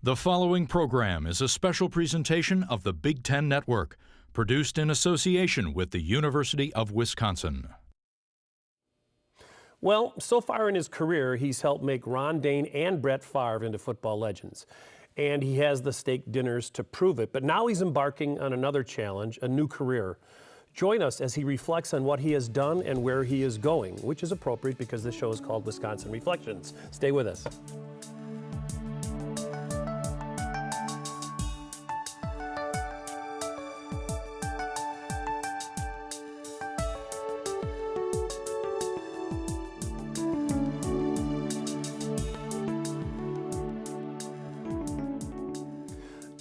The following program is a special presentation of the Big Ten Network, produced in association with the University of Wisconsin. Well, so far in his career, he's helped make Ron Dayne and Brett Favre into football legends. And he has the steak dinners to prove it. But now he's embarking on another challenge, a new career. Join us as he reflects on what he has done and where he is going, which is appropriate because this show is called Wisconsin Reflections. Stay with us.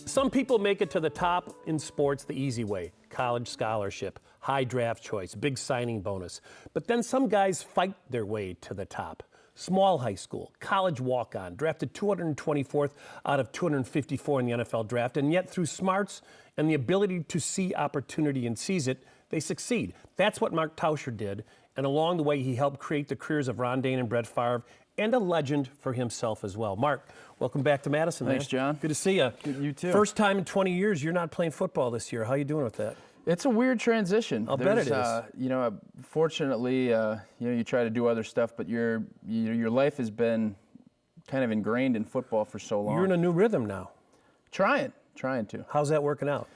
Some people make it to the top in sports the easy way. College scholarship, high draft choice, big signing bonus. But then some guys fight their way to the top. Small high school, college walk-on, drafted 224th out of 254 in the NFL draft, and yet through smarts and the ability to see opportunity and seize it, they succeed. That's what Mark Tauscher did, and along the way he helped create the careers of Ron Dayne and Brett Favre, and a legend for himself as well. Mark, welcome back to Madison. Thanks, John. Good to see you. You too. First time in 20 years you're not playing football this year. How are you doing with that? It's a weird transition. I'll bet it is. Fortunately, you try to do other stuff, but your life has been kind of ingrained in football for so long. You're in a new rhythm now. Trying to. How's that working out?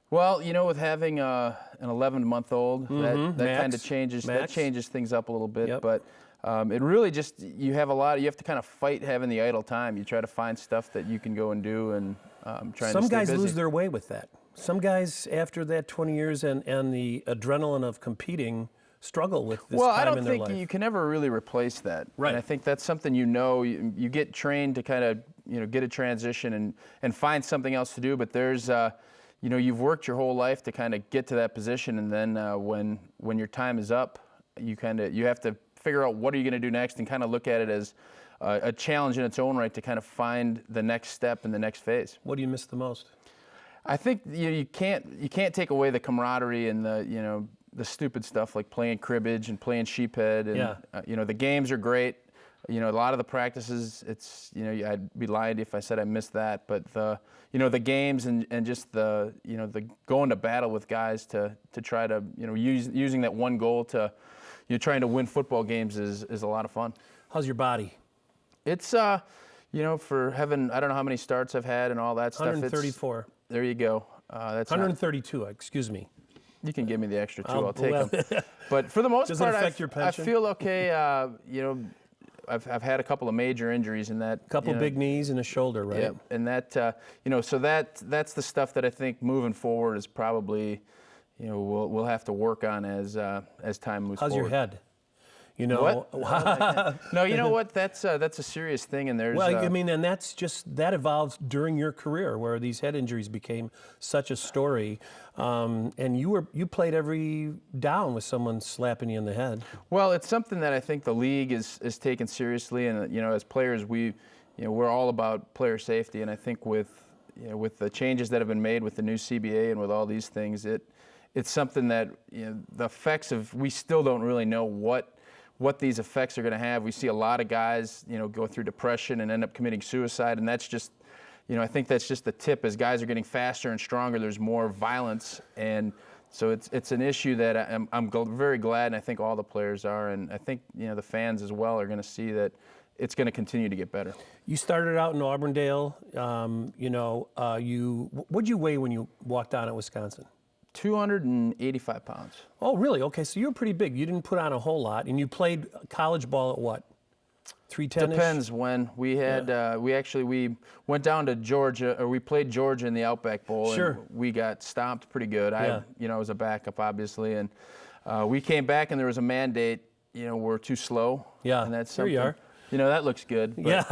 Well, with having an 11-month-old, that kind of changes things up a little bit. Yep. But it really just, you have to kind of fight having the idle time. You try to find stuff that you can go and do and trying to stay busy. Some guys lose their way with that. Some guys, after that 20 years and the adrenaline of competing, struggle with this time in their life. Well, I don't think you can ever really replace that. Right. And I think that's something you get trained to kind of, get a transition and find something else to do. But there's, you've worked your whole life to kind of get to that position. And then when your time is up, you have to figure out what are you going to do next and kind of look at it as a challenge in its own right to kind of find the next step in the next phase. What do you miss the most? I think you can't take away the camaraderie and the stupid stuff like playing cribbage and playing sheephead and the games are great. A lot of the practices, I'd be lying if I said I missed that, but the games and just the going to battle with guys to try to using that one goal to trying to win football games is a lot of fun. How's your body? It's for having, I don't know how many starts I've had and all that stuff. 134. There you go. That's 132. Excuse me. You can give me the extra two. I'll take them. But for the most Does part, it affect your pension? I feel okay. I've had a couple of major injuries in that. Couple big knees and a shoulder, right? Yeah, and that so that's the stuff that I think moving forward is probably we'll have to work on as time moves forward. How's your head? What? No, you know what? That's a serious thing, and there's. Well, and that evolved during your career, where these head injuries became such a story, and you played every down with someone slapping you in the head. Well, it's something that I think the league is taken seriously, and as players, we're all about player safety, and I think with the changes that have been made with the new CBA and with all these things, it's something that the effects of, we still don't really know what these effects are going to have. We see a lot of guys, go through depression and end up committing suicide, and that's just, I think that's just the tip. As guys are getting faster and stronger, there's more violence, and so it's an issue that I'm very glad, and I think all the players are, and I think the fans as well are going to see that it's going to continue to get better. You started out in Auburndale. What'd you weigh when you walked on at Wisconsin? 285 pounds. Oh, really? Okay, so you were pretty big. You didn't put on a whole lot, and you played college ball at what? 310-ish? Depends when. We had we went down to Georgia, or we played Georgia in the Outback Bowl. Sure. And we got stomped pretty good. Yeah. I was a backup, obviously, and we came back, and there was a mandate. We're too slow. Yeah. And that's here something. You are. That looks good. But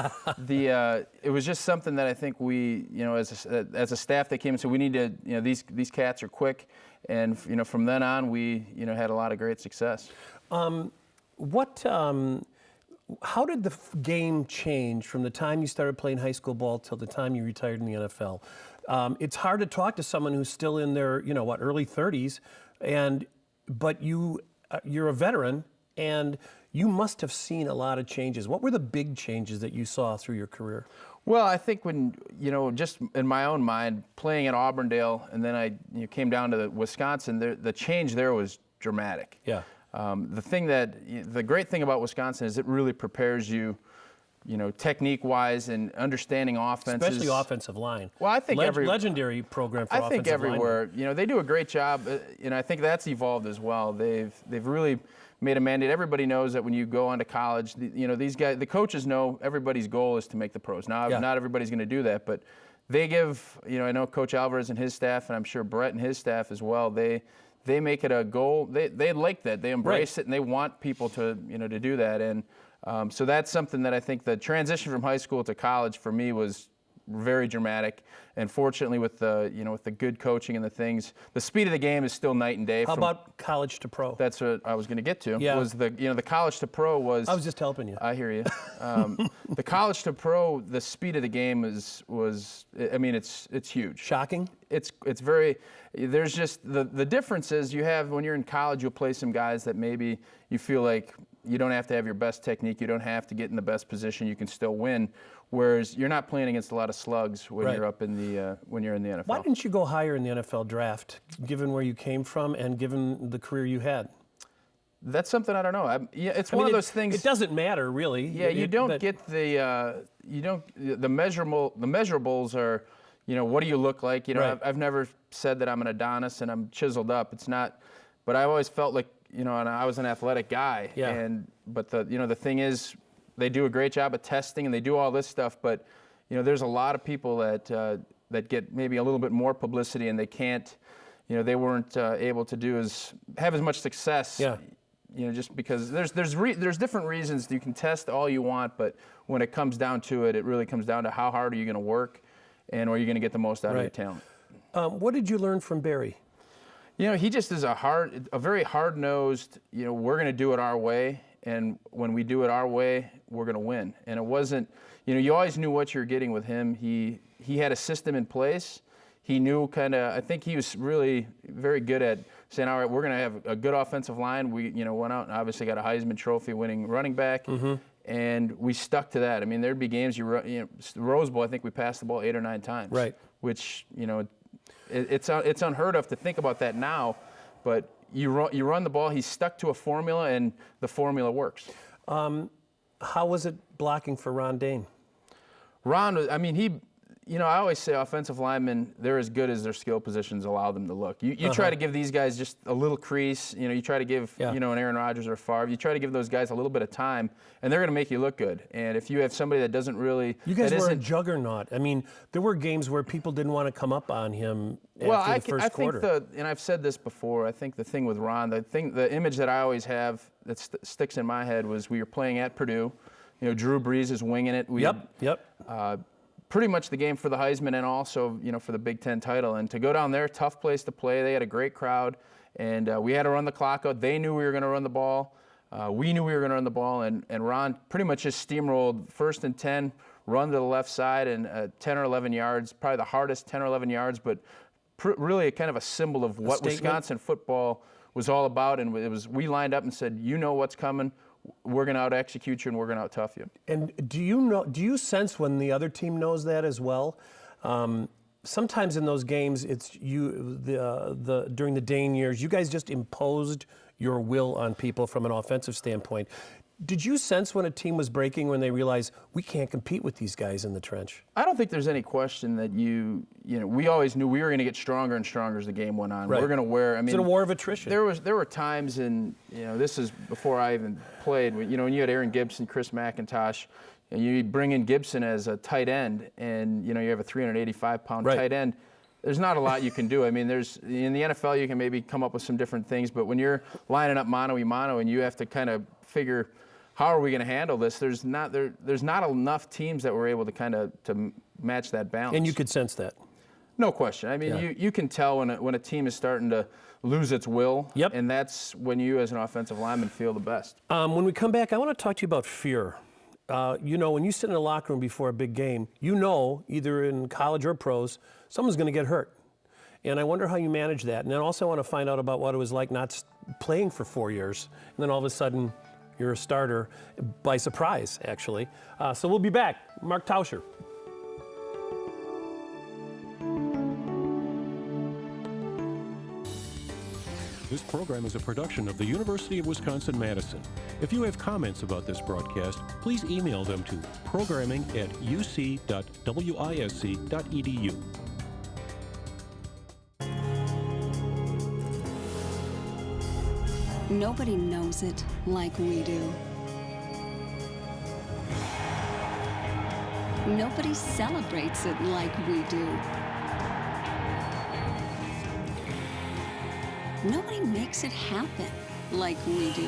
yeah. It was just something that I think we, as a staff, they came and said we need to, these cats are quick, and from then on we, had a lot of great success. How did the game change from the time you started playing high school ball till the time you retired in the NFL? It's hard to talk to someone who's still in their, early 30s, but you're a veteran, and you must have seen a lot of changes. What were the big changes that you saw through your career? Well, I think when, just in my own mind, playing at Auburndale, and then I came down to Wisconsin, the change there was dramatic. Yeah. The great thing about Wisconsin is it really prepares you, technique-wise and understanding offenses. Especially offensive line. Well, I think legendary program for offensive line. I think everywhere, they do a great job, and I think that's evolved as well. They've really made a mandate. Everybody knows that when you go on to college, these guys, the coaches know everybody's goal is to make the pros. Now, not everybody's going to do that, but they give, I know Coach Alvarez and his staff, and I'm sure Brett and his staff as well, they make it a goal. They like that. They embrace it, and they want people to, to do that. And so that's something that I think the transition from high school to college for me was very dramatic. And fortunately, with the good coaching and the things, the speed of the game is still night and day. How about college to pro? That's what I was going to get to. Yeah. Was the college to pro was. I was just helping you. I hear you. The college to pro, the speed of the game it's huge. Shocking. It's very. There's just the difference is you have when you're in college, you'll play some guys that maybe you feel like you don't have to have your best technique, you don't have to get in the best position, you can still win. Whereas you're not playing against a lot of slugs when you're up in the when you're in the NFL. Why didn't you go higher in the NFL draft, given where you came from and given the career you had? That's something I don't know. It's one of those things. It doesn't matter really. Yeah, you don't get the measurables are, what do you look like? I've never said that I'm an Adonis and I'm chiseled up. It's not, but I always felt like and I was an athletic guy. Yeah. But the thing is, they do a great job of testing and they do all this stuff, but there's a lot of people that get maybe a little bit more publicity and they can't, they weren't able to have as much success. Yeah. Just because there's different reasons you can test all you want, but when it comes down to it, it really comes down to how hard are you going to work, and are you going to get the most out of your talent. What did you learn from Barry? He just is a very hard-nosed. We're going to do it our way, and when we do it our way, we're going to win. And it wasn't. You always knew what you're getting with him. He had a system in place. He knew I think he was really very good at saying, all right, we're going to have a good offensive line. We, went out and obviously got a Heisman Trophy winning running back, and we stuck to that. I mean, there'd be games the Rose Bowl, I think we passed the ball 8 or 9 times. Right. Which, it's unheard of to think about that now, but you run the ball, he's stuck to a formula, and the formula works. How was it blocking for Ron Dayne? Ron, I always say offensive linemen, they're as good as their skill positions allow them to look. You try to give these guys just a little crease, you try to give, an Aaron Rodgers or Favre, you try to give those guys a little bit of time, and they're going to make you look good. And if you have somebody that doesn't really... You guys were a juggernaut. I mean, there were games where people didn't want to come up on him after the first quarter. And I've said this before, I think the thing with Ron, the image that I always have that sticks in my head was we were playing at Purdue. Drew Brees is winging it. Pretty much the game for the Heisman and also, for the Big Ten title. And to go down there, tough place to play. They had a great crowd, and we had to run the clock out. They knew we were going to run the ball. We knew we were going to run the ball, and Ron pretty much just steamrolled 1st and 10, run to the left side, and 10 or 11 yards, probably the hardest 10 or 11 yards, but really kind of a symbol of what Wisconsin football was all about. And we lined up and said, what's coming. We're going to out-execute you, and we're going to out-tough you. And do you sense when the other team knows that as well? Sometimes in those games, it's during the Dayne years, you guys just imposed your will on people from an offensive standpoint. Did you sense when a team was breaking when they realized we can't compete with these guys in the trench? I don't think there's any question that we always knew we were going to get stronger and stronger as the game went on. Right. We're going to wear. Is it a war of attrition? There were times this is before I even played. When you had Aaron Gibson, Chris McIntosh, and you bring in Gibson as a tight end, and you have a 385-pound tight end. There's not a lot you can do. I mean, in the NFL you can maybe come up with some different things, but when you're lining up mano-a-mano and you have to kind of figure, how are we going to handle this? There's not enough teams that were able to kind of to match that balance. And you could sense that. No question. I mean, you can tell when a team is starting to lose its will, and that's when you as an offensive lineman feel the best. When we come back, I want to talk to you about fear. When you sit in a locker room before a big game, either in college or pros, someone's going to get hurt. And I wonder how you manage that. And then also I want to find out about what it was like not playing for 4 years, and then all of a sudden you're a starter by surprise, actually. So we'll be back. Mark Tauscher. This program is a production of the University of Wisconsin-Madison. If you have comments about this broadcast, please email them to programming@uc.wisc.edu. Nobody knows it like we do. Nobody celebrates it like we do. Nobody makes it happen like we do.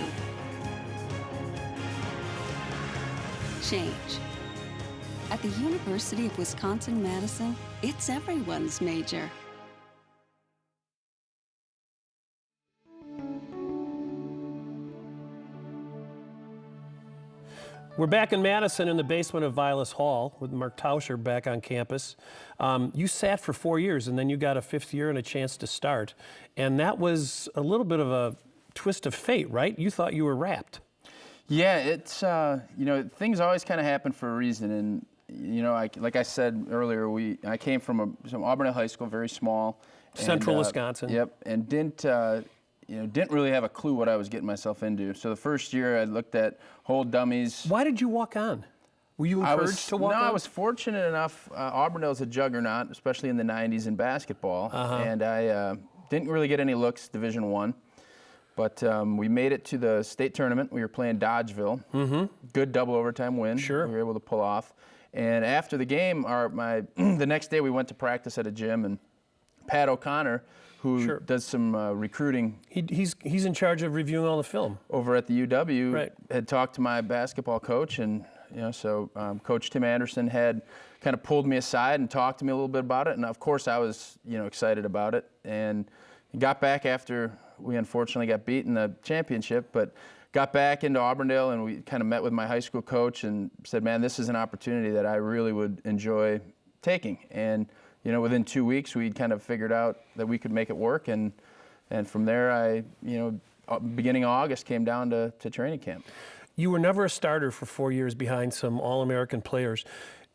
Change. At the University of Wisconsin-Madison, it's everyone's major. We're back in Madison in the basement of Vilas Hall with Mark Tauscher back on campus. You sat for 4 years and then you got a 5th year and a chance to start. And that was a little bit of a twist of fate, right? You thought you were wrapped. Yeah, it's, things always kind of happen for a reason. And, like I said earlier, I came from Auburndale High School, very small. Central Wisconsin. Yep, and didn't really have a clue what I was getting myself into. So the first year I looked at whole dummies. Why did you walk on? Were you encouraged to walk on? No, I was fortunate enough. Auburndale's a juggernaut, especially in the 90s in basketball. And I didn't really get any looks Division I. But we made it to the state tournament. We were playing Dodgeville. Good double overtime win. Sure. We were able to pull off. And after the game, the next day we went to practice at a gym, and Pat O'Connor, who does some recruiting. He's in charge of reviewing all the film. Over at the UW, right. Had talked to my basketball coach, and so Coach Tim Anderson had kind of pulled me aside and talked to me a little bit about it, and of course I was excited about it, and got back after we unfortunately got beat in the championship, but got back into Auburndale, and we kind of met with my high school coach and said, man, this is an opportunity that I really would enjoy taking. And within 2 weeks, we kind of figured out that we could make it work, and from there, I, beginning of August, came down to training camp. You were never a starter for 4 years behind some All-American players.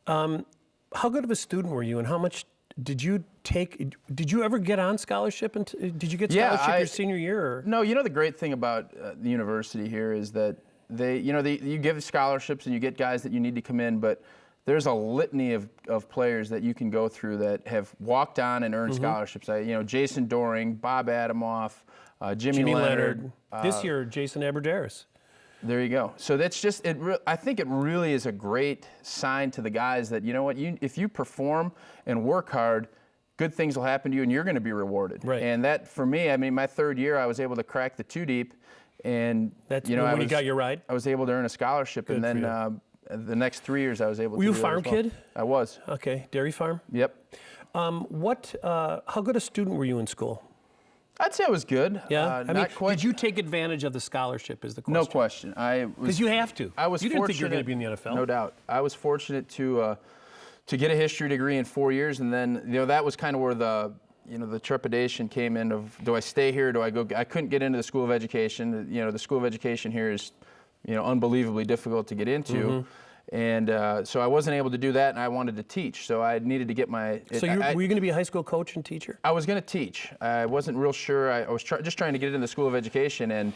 How good of a student were you, and how much did you take? Did you ever get on scholarship? And did you get scholarship your senior year? Or? No, the great thing about the university here is that you give scholarships and you get guys that you need to come in, but there's a litany of players that you can go through that have walked on and earned scholarships. Jason Doring, Bob Adamoff, Jimmy Leonard. This year, Jason Aberderis. There you go. So that's just I think it really is a great sign to the guys that if you perform and work hard, good things will happen to you and you're going to be rewarded. Right. And that for me, my third year I was able to crack the 2 deep, and that's when you got your ride. I was able to earn a scholarship, good, and then. The next 3 years I was able to. Were you a do farm that as well. kid? I was. Okay, dairy farm? Yep. How good a student were you in school? I'd say I was good. Yeah? Not quite. Did you take advantage of the scholarship is the question? No question. Because you have to. You didn't think you were going to be in the NFL. No doubt. I was fortunate to get a history degree in 4 years, and then that was kind of where the trepidation came in of, do I stay here? Do I go? I couldn't get into the School of Education. The School of Education here is unbelievably difficult to get into. And so I wasn't able to do that, and I wanted to teach. So I needed to get my. So were you going to be a high school coach and teacher? I was going to teach. I wasn't real sure. I was just trying to get into the School of Education, and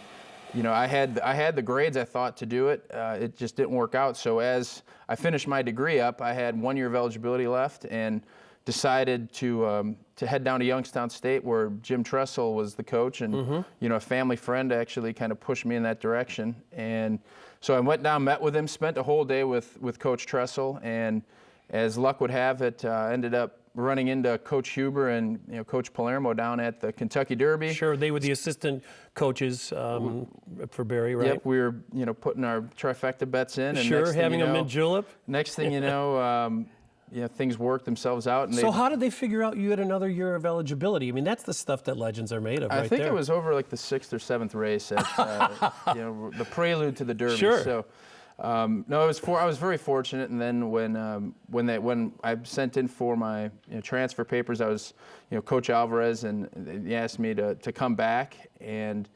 I had the grades I thought to do it. It just didn't work out. So as I finished my degree up, I had 1 year of eligibility left, and decided to head down to Youngstown State, where Jim Tressel was the coach, and a family friend actually kind of pushed me in that direction. And so I went down, met with him, spent a whole day with Coach Tressel, and as luck would have it, ended up running into Coach Huber and Coach Palermo down at the Kentucky Derby. Sure, they were the assistant coaches for Barry, right? Yep, we were putting our trifecta bets in. And sure, having a mint julep. Next thing you know. Things work themselves out. And so how did they figure out you had another year of eligibility? That's the stuff that legends are made of, right there. I think it was over like the 6th or 7th race at, the prelude to the Derby. Sure. So, no, I was very fortunate. And then when I sent in for my transfer papers, I was, Coach Alvarez, and he asked me to come back, and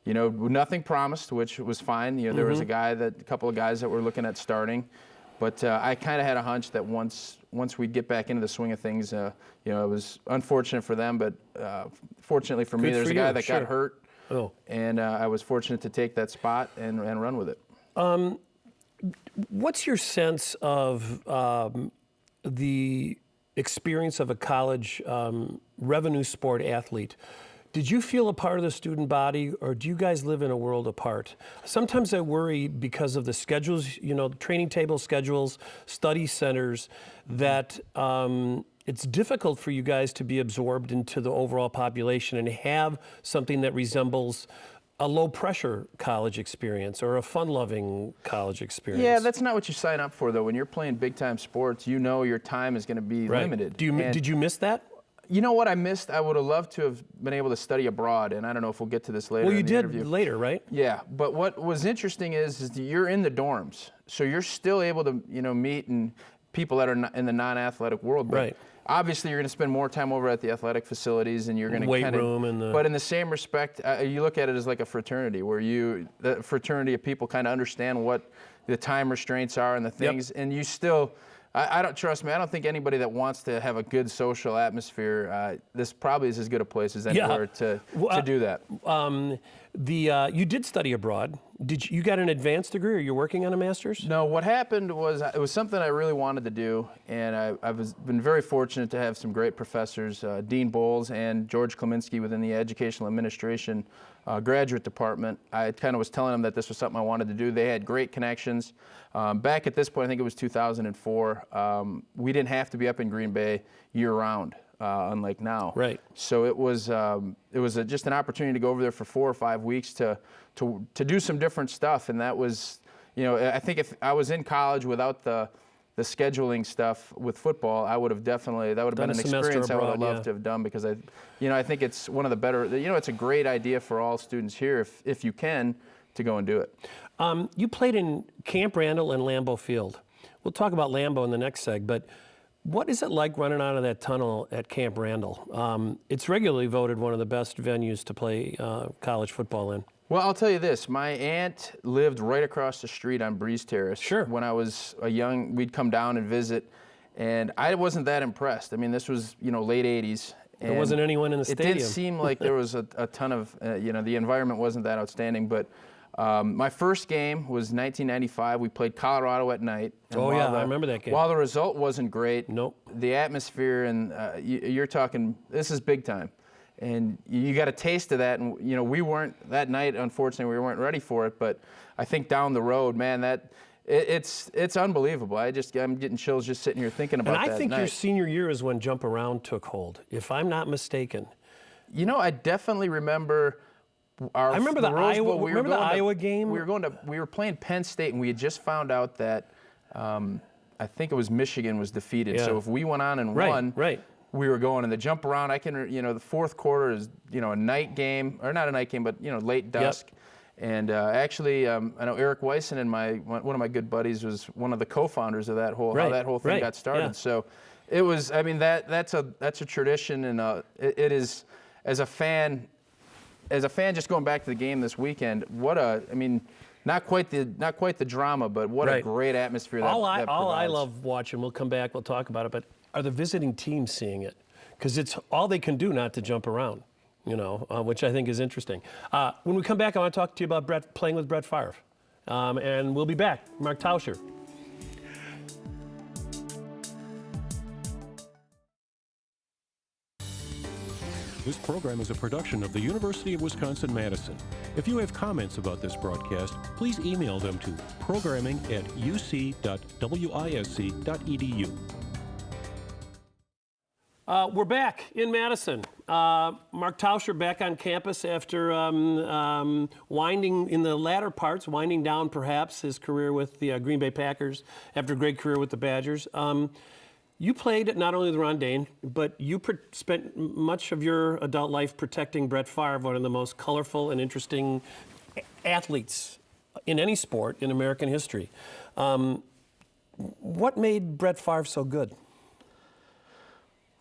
nothing promised, which was fine. There was a couple of guys that were looking at starting. But I kind of had a hunch that once we'd get back into the swing of things, it was unfortunate for them, but fortunately for me, there's a guy that got hurt Oh. And I was fortunate to take that spot and run with it. What's your sense of the experience of a college revenue sport athlete? Did you feel a part of the student body, or do you guys live in a world apart? Sometimes I worry because of the schedules, training table schedules, study centers, that it's difficult for you guys to be absorbed into the overall population and have something that resembles a low-pressure college experience or a fun-loving college experience. Yeah, that's not what you sign up for, though. When you're playing big-time sports, your time is going to be limited. Did you miss that? You know what I missed? I would have loved to have been able to study abroad, and I don't know if we'll get to this later. Well, you in the did interview. later, right? Yeah, but what was interesting is that you're in the dorms, so you're still able to meet people that are in the non-athletic world. But right. Obviously, you're going to spend more time over at the athletic facilities, and you're going to weight room and the. But in the same respect, you look at it as like a fraternity, where the fraternity of people kind of understand what the time restraints are and the things, and you still. I don't trust me. I don't think anybody that wants to have a good social atmosphere, this probably is as good a place as anywhere to do that. You did study abroad. You got an advanced degree, or you're working on a master's? No. What happened was it was something I really wanted to do, and I've been very fortunate to have some great professors, Dean Bowles and George Kleminski within the Educational Administration graduate department. I kind of was telling them that this was something I wanted to do. They had great connections. Back at this point, I think it was 2004, we didn't have to be up in Green Bay year-round, unlike now. Right. So it was just an opportunity to go over there for 4 or 5 weeks to do some different stuff, and that was, I think if I was in college without the scheduling stuff with football, that would have been an experience I would have loved to have done, because I think it's one of the better, it's a great idea for all students here if you can to go and do it. You played in Camp Randall and Lambeau Field. We'll talk about Lambeau in the next seg, but what is it like running out of that tunnel at Camp Randall? It's regularly voted one of the best venues to play college football in. Well, I'll tell you this. My aunt lived right across the street on Breeze Terrace. Sure. When I was we'd come down and visit, and I wasn't that impressed. I mean, this was, late 80s. There wasn't anyone in the stadium. It didn't seem like there was a ton of, the environment wasn't that outstanding. But my first game was 1995. We played Colorado at night. Oh, yeah, I remember that game. While the result wasn't great, nope. The atmosphere, and you're talking, this is big time. And you got a taste of that, and we weren't that night. Unfortunately, we weren't ready for it. But I think down the road, man, it's unbelievable. I'm getting chills just sitting here thinking about that. And I think your senior year is when Jump Around took hold, if I'm not mistaken. I definitely remember. I remember the Iowa game. We were playing Penn State, and we had just found out that I think it was Michigan was defeated. Yeah. So if we went on and won. Right. We were going in the jump around. I can, the fourth quarter is, a night game, or not a night game, but, late dusk. Yep. And actually, I know Eric Weisen and one of my good buddies was one of the co-founders of that how that whole thing got started. Yeah. So it was, that's a tradition, and it is, as a fan just going back to the game this weekend, not quite the drama, but what a great atmosphere that provides. All I love watching, we'll come back, we'll talk about it, but are the visiting teams seeing it? Because it's all they can do not to jump around, which I think is interesting. When we come back, I want to talk to you about playing with Brett Favre. And we'll be back. Mark Tauscher. This program is a production of the University of Wisconsin-Madison. If you have comments about this broadcast, please email them to programming@uc.wisc.edu. We're back in Madison. Mark Tauscher back on campus after winding down perhaps his career with the Green Bay Packers after a great career with the Badgers. You played not only with Ron Dayne, but you spent much of your adult life protecting Brett Favre, one of the most colorful and interesting athletes in any sport in American history. What made Brett Favre so good?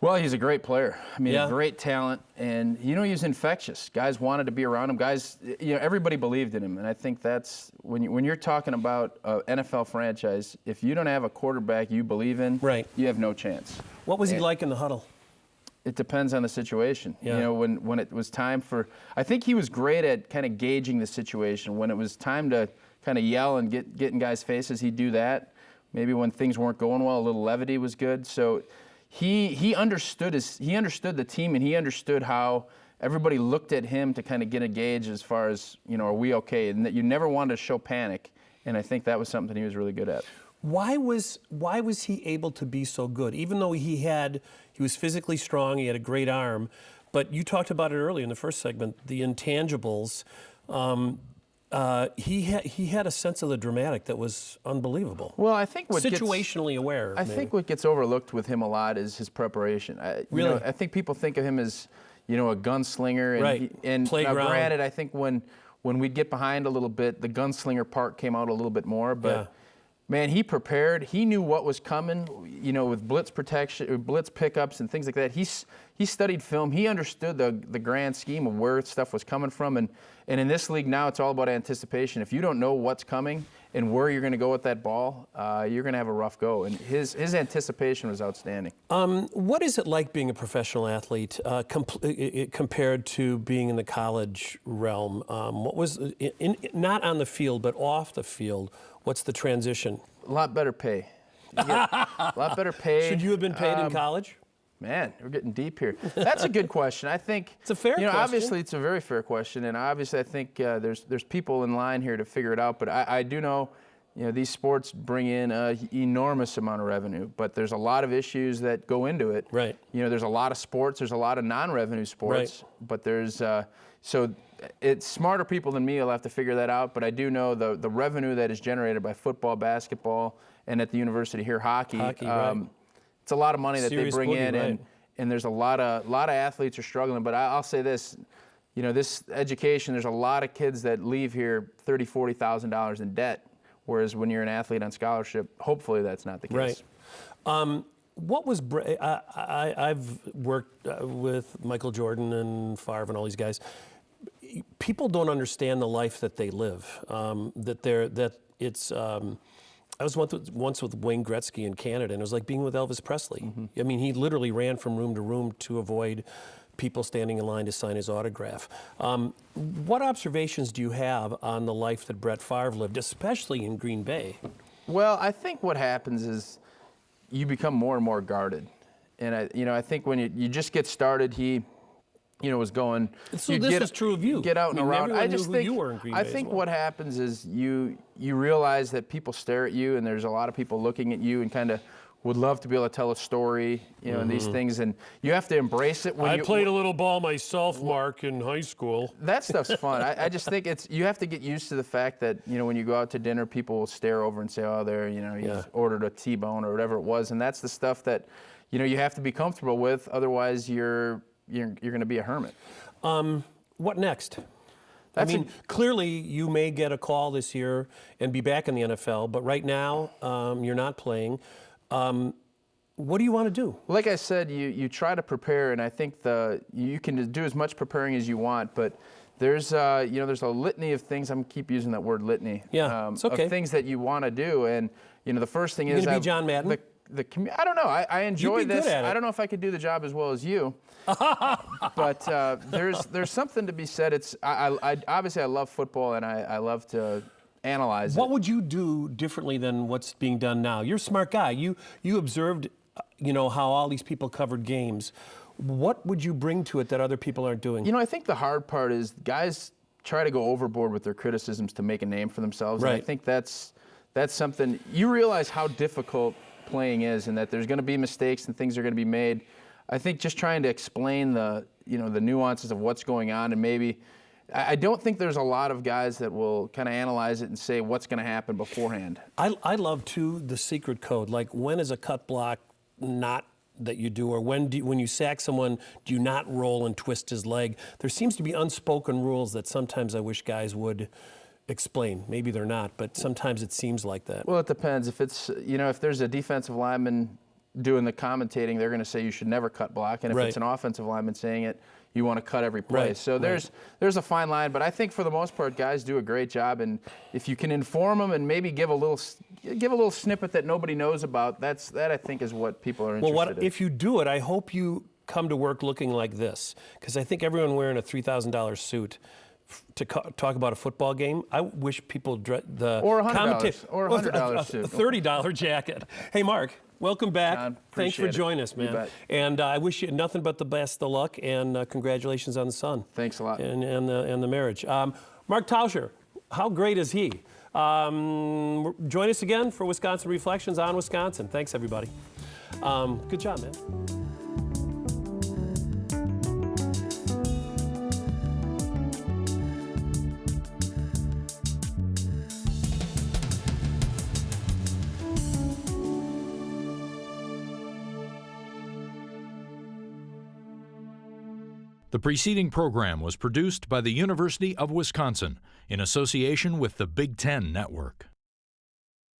Well, he's a great player. Great talent, and he was infectious. Guys wanted to be around him. Guys, everybody believed in him, and I think that's when you're talking about an NFL franchise. If you don't have a quarterback you believe in, you have no chance. What was he like in the huddle? It depends on the situation. Yeah. You know, when it was time for, I think he was great at kind of gauging the situation. When it was time to kind of yell and get in guys' faces, he'd do that. Maybe when things weren't going well, a little levity was good. So he understood the team, and he understood how everybody looked at him to kind of get a gauge as far as, you know, are we okay? And that you never wanted to show panic. And I think that was something he was really good at. Why was he able to be so good? Even though he was physically strong, he had a great arm, but you talked about it earlier in the first segment, the intangibles. He had a sense of the dramatic that was unbelievable. Well, I think situationally aware. I think what gets overlooked with him a lot is his preparation. Really? You know, I think people think of him as, you know, a gunslinger. And right. And Playground. Now, granted, I think when we'd get behind a little bit, the gunslinger part came out a little bit more. But yeah. Man, he prepared. He knew what was coming, you know, with blitz protection, or blitz pickups and things like that. He studied film. He understood the grand scheme of where stuff was coming from. And in this league now, it's all about anticipation. If you don't know what's coming and where you're going to go with that ball, you're going to have a rough go. And his anticipation was outstanding. What is it like being a professional athlete compared to being in the college realm? What was not on the field but off the field? What's the transition? A lot better pay. You get a lot better pay. Should you have been paid in college? Man, we're getting deep here. That's a good question. I think it's a fair question. Obviously it's a very fair question, and obviously I think there's people in line here to figure it out. But I do know, you know, these sports bring in an enormous amount of revenue, but there's a lot of issues that go into it. Right. You know, there's a lot of sports. There's a lot of non-revenue sports. Right. But there's so it's smarter people than me will have to figure that out. But I do know the revenue that is generated by football, basketball, and at the university here, hockey. Right. It's a lot of money that Serious they bring boogie, in, right. and there's a lot of athletes are struggling. But I'll say this, you know, this education, there's a lot of kids that leave here $30,000, $40,000 in debt, whereas when you're an athlete on scholarship, hopefully that's not the case. Right. What was I've worked with Michael Jordan and Favre and all these guys. People don't understand the life that they live. I was once with Wayne Gretzky in Canada, and it was like being with Elvis Presley. Mm-hmm. I mean, he literally ran from room to room to avoid people standing in line to sign his autograph. What observations do you have on the life that Brett Favre lived, especially in Green Bay? Well, I think what happens is you become more and more guarded. And I think when you just get started, he was going. So this was true of you. Get out and around. I just think you were in Green Bay. I think what happens is you realize that people stare at you, and there's a lot of people looking at you and kind of would love to be able to tell a story, and these things, and you have to embrace it. I played a little ball myself, Mark, in high school. That stuff's fun. I just think you have to get used to the fact that, when you go out to dinner, people will stare over and say, oh, there, you ordered a T-bone or whatever it was, and that's the stuff that, you have to be comfortable with. Otherwise, you're going to be a hermit. What next? Clearly you may get a call this year and be back in the NFL, but right now you're not playing. What do you want to do? Like I said, you try to prepare, and I think you can do as much preparing as you want, but there's there's a litany of things. I'm keep using that word litany. Yeah, it's okay. Of things that you want to do, and the first thing is going to be John Madden. I don't know. I enjoy this. Good at it. I don't know if I could do the job as well as you. But there's something to be said. I obviously I love football, and I love to analyze it. What would you do differently than what's being done now? You're a smart guy. You observed, how all these people covered games. What would you bring to it that other people aren't doing? I think the hard part is guys try to go overboard with their criticisms to make a name for themselves. Right. And I think that's something you realize how difficult playing is, and that there's going to be mistakes and things are going to be made. I think just trying to explain the nuances of what's going on, and maybe I don't think there's a lot of guys that will kind of analyze it and say what's going to happen beforehand. I love too the secret code. Like, when is a cut block not that you do, or when you sack someone, do you not roll and twist his leg? There seems to be unspoken rules that sometimes I wish guys would explain. Maybe they're not, but sometimes it seems like that. Well, it depends. If it's if there's a defensive lineman doing the commentating, they're going to say you should never cut block, and if it's an offensive lineman saying it, you want to cut every play. Right. So there's a fine line, but I think for the most part, guys do a great job, and if you can inform them and maybe give a little snippet that nobody knows about, that I think is what people are interested in. Well, if you do it, I hope you come to work looking like this, because I think everyone wearing a $3,000 suit to talk about a football game, I wish people the or $100 suit, a $30 jacket. Hey, Mark, welcome back. John, thanks for joining us, man. You bet. And I wish you nothing but the best of luck, and congratulations on the son. Thanks a lot. And the marriage. Mark Tauscher, how great is he? Join us again for Wisconsin Reflections on Wisconsin. Thanks, everybody. Good job, man. The preceding program was produced by the University of Wisconsin in association with the Big Ten Network.